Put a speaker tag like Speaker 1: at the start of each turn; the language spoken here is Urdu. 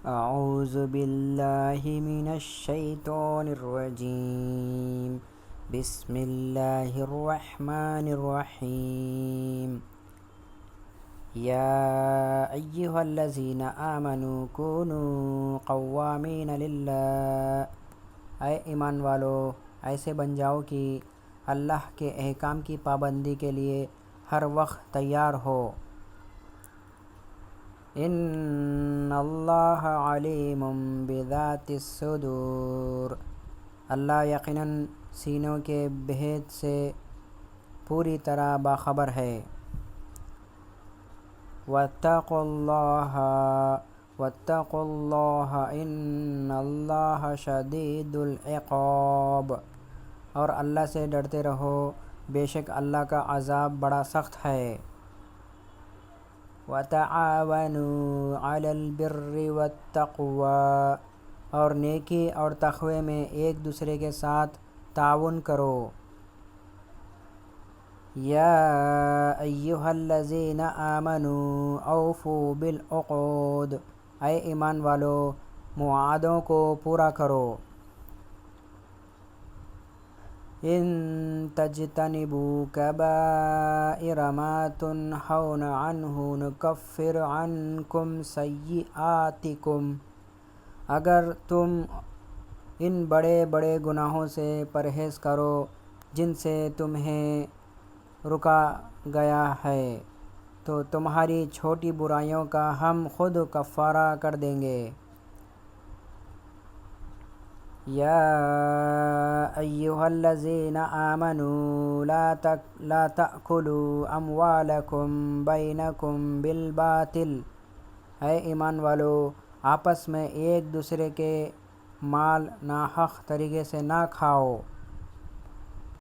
Speaker 1: اعوذ باللہ من الشیطان الرجیم بسم اللہ الرحمن الرحیم یا ایہا الذین آمنوا کونوا قوامین للہ، اے ایمان والو ایسے بن جاؤ کہ اللہ کے احکام کی پابندی کے لیے ہر وقت تیار ہو۔ ان اللہ علیم بذات الصدور، اللہ یقیناً سینوں کے بھید سے پوری طرح باخبر ہے۔ واتقوا اللہ ان اللہ شدید العقاب، اور اللہ سے ڈرتے رہو، بے شک اللہ کا عذاب بڑا سخت ہے۔ وَتَعَاوَنُوا عَلَى الْبِرِّ وَالتَّقْوَىٰ، اور نیکی اور تقوی میں ایک دوسرے کے ساتھ تعاون کرو۔ یا ایہا الذین آمنوا اوفوا بالعقود، اے ایمان والو معاہدوں کو پورا کرو۔ ان تجتنبوا کبائر ما تنہون عنہ نکفر عنکم سیئاتکم، اگر تم ان بڑے بڑے گناہوں سے پرہیز کرو جن سے تمہیں روکا گیا ہے تو تمہاری چھوٹی برائیوں کا ہم خود کفارہ کر دیں گے۔ یا ایہا الذین آمنوا لا تأکلوا اموالکم بینکم بالباطل، اے ایمان والو آپس میں ایک دوسرے کے مال ناحق طریقے سے نہ کھاؤ۔